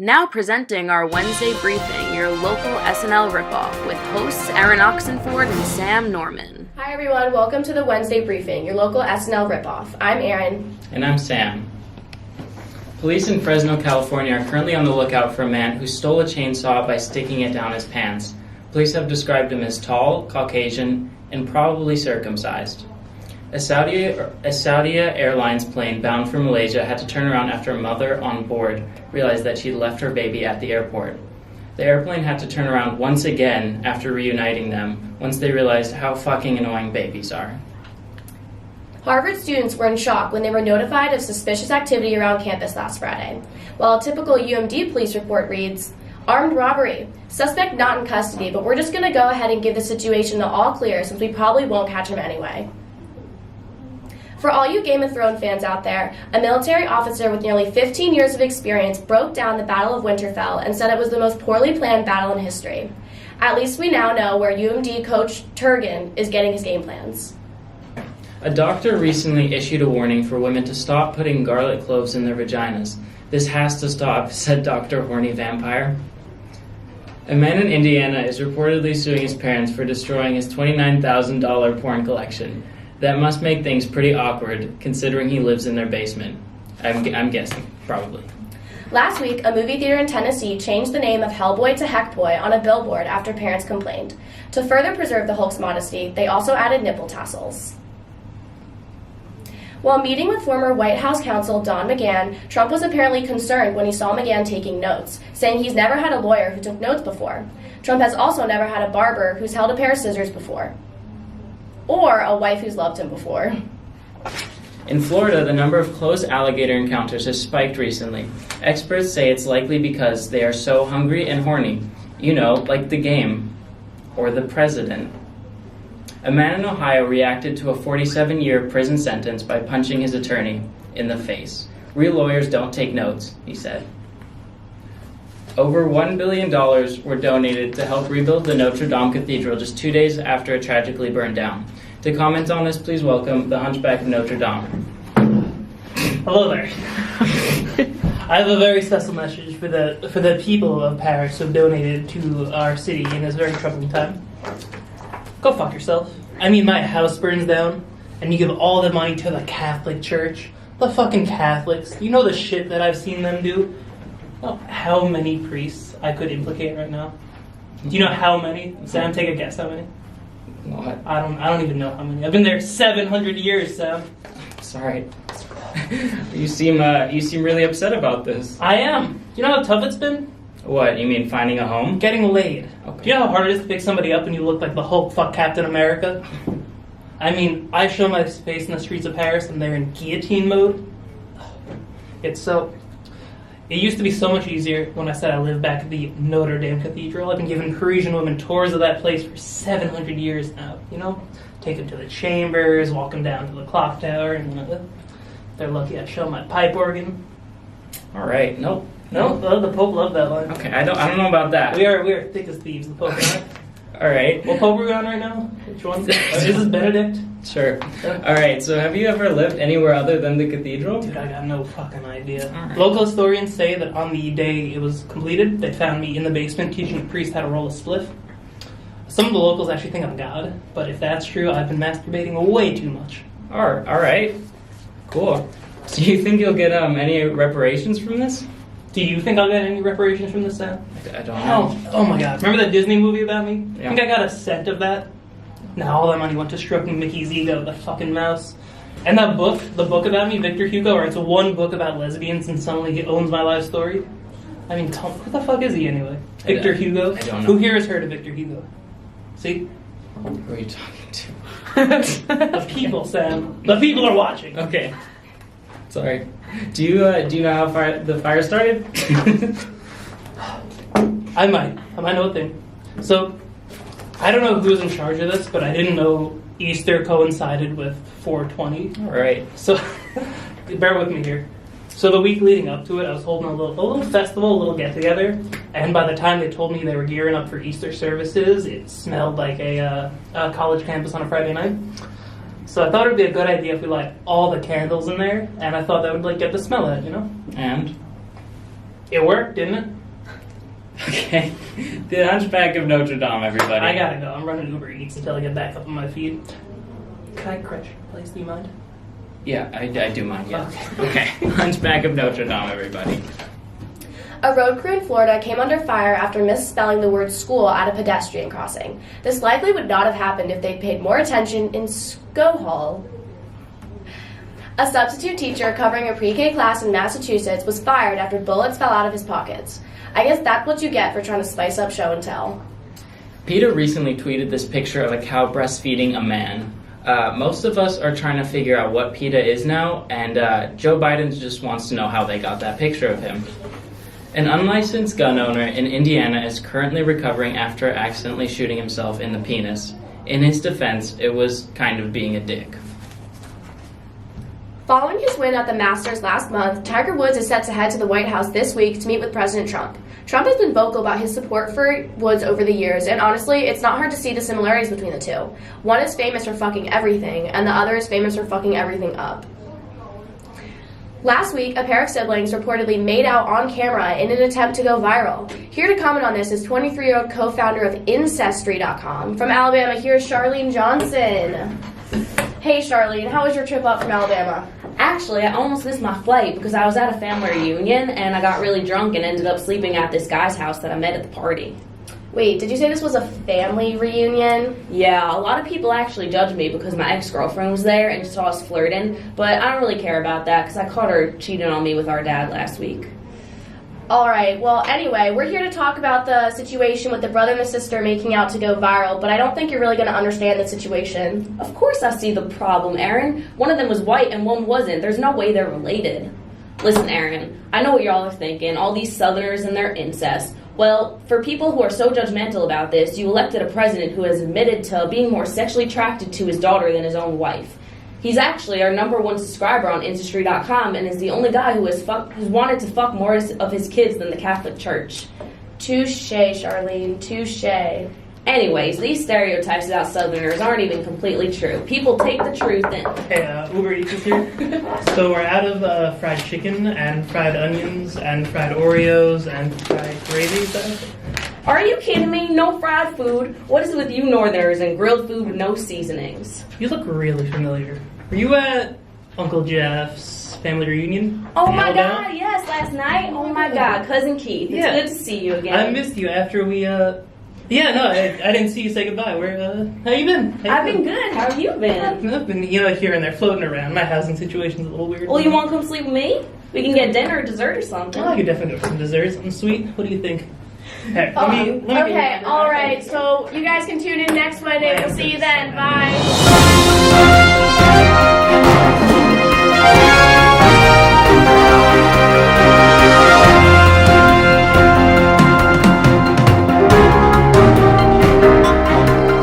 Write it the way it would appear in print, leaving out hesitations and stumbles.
Now presenting our Wednesday briefing, your local SNL ripoff, with hosts Aaron Oxenford and Sam Norman. Hi everyone, welcome to the Wednesday briefing, your local SNL ripoff. I'm Aaron. And I'm Sam. Police in Fresno, California are currently on the lookout for a man who stole a chainsaw by sticking it down his pants. Police have described him as tall, Caucasian, and probably circumcised. A Saudi Airlines plane bound for Malaysia had to turn around after a mother on board realized that she'd left her baby at the airport. The airplane had to turn around once again after reuniting them once they realized how fucking annoying babies are. Harvard students were in shock when they were notified of suspicious activity around campus last Friday. While a typical UMD police report reads, "Armed robbery. Suspect not in custody, but we're just going to go ahead and give the situation the all clear since we probably won't catch him anyway." For all you Game of Thrones fans out there, a military officer with nearly 15 years of experience broke down the Battle of Winterfell and said it was the most poorly planned battle in history. At least we now know where UMD coach Turgan is getting his game plans. A doctor recently issued a warning for women to stop putting garlic cloves in their vaginas. This has to stop, said Dr. Horny Vampire. A man in Indiana is reportedly suing his parents for destroying his $29,000 porn collection. That must make things pretty awkward, considering he lives in their basement. I'm guessing, probably. Last week, a movie theater in Tennessee changed the name of Hellboy to Heckboy on a billboard after parents complained. To further preserve the Hulk's modesty, they also added nipple tassels. While meeting with former White House counsel Don McGahn, Trump was apparently concerned when he saw McGahn taking notes, saying he's never had a lawyer who took notes before. Trump has also never had a barber who's held a pair of scissors before. Or a wife who's loved him before. In Florida, the number of close alligator encounters has spiked recently. Experts say it's likely because they are so hungry and horny. You know, like the game. Or the president. A man in Ohio reacted to a 47-year prison sentence by punching his attorney in the face. Real lawyers don't take notes, he said. Over $1 billion were donated to help rebuild the Notre Dame Cathedral just 2 days after it tragically burned down. To comment on this, please welcome the Hunchback of Notre Dame. Hello there. I have a very special message for the people of Paris who have donated to our city in this very troubling time. Go fuck yourself. I mean, my house burns down, and you give all the money to the Catholic Church. The fucking Catholics. You know the shit that I've seen them do? Oh, how many priests I could implicate right now? Do you know how many? Sam, take a guess how many? What? I don't even know how many. I've been there 700 years, Sam. Sorry. You seem really upset about this. I am. Do you know how tough it's been? What, you mean finding a home? Getting laid. Okay. Do you know how hard it is to pick somebody up and you look like the Hulk fuck Captain America? I mean, I show my face in the streets of Paris and they're in guillotine mode. It used to be so much easier when I said I lived back at the Notre Dame Cathedral. I've been giving Parisian women tours of that place for 700 years now, you know? Take them to the chambers, walk them down to the clock tower, and if they're lucky I show my pipe organ. All right, nope. No, the Pope loved that line. Okay, I don't know about that. We are thick as thieves, the Pope and I. All right. What Pope are we on right now? Which one? Is this Benedict? Sure. All right, so have you ever lived anywhere other than the cathedral? Dude, I got no fucking idea. All right. Local historians say that on the day it was completed, they found me in the basement teaching a priest how to roll a spliff. Some of the locals actually think I'm God, but if that's true, I've been masturbating way too much. All right. Cool. So you think you'll get any reparations from this? Do you think I'll get any reparations from this, Sam? I don't know. Oh my god. Remember that Disney movie about me? Yeah. I think I got a cent of that. Now all that money went to stroking Mickey's ego, the fucking mouse. And that book, the book about me, Victor Hugo, writes one book about lesbians and suddenly he owns my life story. I mean, who the fuck is he anyway? Victor Hugo? I don't know. Who here has heard of Victor Hugo? See? Who are you talking to? The people, Sam. The people are watching. Okay. Sorry. Do you know how the fire started? I might know a thing. So, I don't know who was in charge of this, but I didn't know Easter coincided with 420. All right. So, bear with me here. So the week leading up to it, I was holding a little festival, a little get-together, and by the time they told me they were gearing up for Easter services, it smelled like a college campus on a Friday night. So I thought it would be a good idea if we light all the candles in there, and I thought that would get the smell out, you know? And? It worked, didn't it? Okay. The Hunchback of Notre Dame, everybody. I gotta go. I'm running Uber Eats until I get back up on my feet. Can I crunch, please? Do you mind? Yeah, I do mind, yeah. Okay. Hunchback of Notre Dame, everybody. A road crew in Florida came under fire after misspelling the word school at a pedestrian crossing. This likely would not have happened if they'd paid more attention in Hall. A substitute teacher covering a pre-K class in Massachusetts was fired after bullets fell out of his pockets. I guess that's what you get for trying to spice up show and tell. PETA recently tweeted this picture of a cow breastfeeding a man. Most of us are trying to figure out what PETA is now, and Joe Biden just wants to know how they got that picture of him. An unlicensed gun owner in Indiana is currently recovering after accidentally shooting himself in the penis. In his defense, it was kind of being a dick. Following his win at the Masters last month, Tiger Woods is set to head to the White House this week to meet with President Trump. Trump has been vocal about his support for Woods over the years, and honestly, it's not hard to see the similarities between the two. One is famous for fucking everything, and the other is famous for fucking everything up. Last week, a pair of siblings reportedly made out on camera in an attempt to go viral. Here to comment on this is 23-year-old co-founder of Ancestry.com. From Alabama, here's Charlene Johnson. Hey Charlene, how was your trip up from Alabama? Actually, I almost missed my flight because I was at a family reunion and I got really drunk and ended up sleeping at this guy's house that I met at the party. Wait, did you say this was a family reunion? Yeah, a lot of people actually judged me because my ex-girlfriend was there and saw us flirting, but I don't really care about that because I caught her cheating on me with our dad last week. Alright, well anyway, we're here to talk about the situation with the brother and the sister making out to go viral, but I don't think you're really going to understand the situation. Of course I see the problem, Aaron. One of them was white and one wasn't. There's no way they're related. Listen, Aaron, I know what y'all are thinking, all these Southerners and their incest. Well, for people who are so judgmental about this, you elected a president who has admitted to being more sexually attracted to his daughter than his own wife. He's actually our #1 subscriber on Ancestry.com and is the only guy who's wanted to fuck more of his kids than the Catholic Church. Touche, Charlene, touche. Anyways, these stereotypes about Southerners aren't even completely true. People take the truth and... Hey, Uber Eats is here. So we're out of fried chicken and fried onions and fried Oreos and fried gravy stuff. Are you kidding me? No fried food? What is it with you Northerners and grilled food with no seasonings? You look really familiar. Were you at Uncle Jeff's family reunion? Oh in my Alabama? God, yes, last night. Oh my God, Cousin Keith. It's Yeah. good to see you again. I missed you after we, Yeah, no, I didn't see you say goodbye. How you been? I've been good. How have you been? I've been, here and there, floating around. My housing situation's a little weird. Well, you want to come sleep with me? We can get dinner or dessert or something. Oh, I could definitely go for some dessert, something sweet. What do you think? Hey, let me Okay, alright, so you guys can tune in next Monday. We'll see you then. Bye.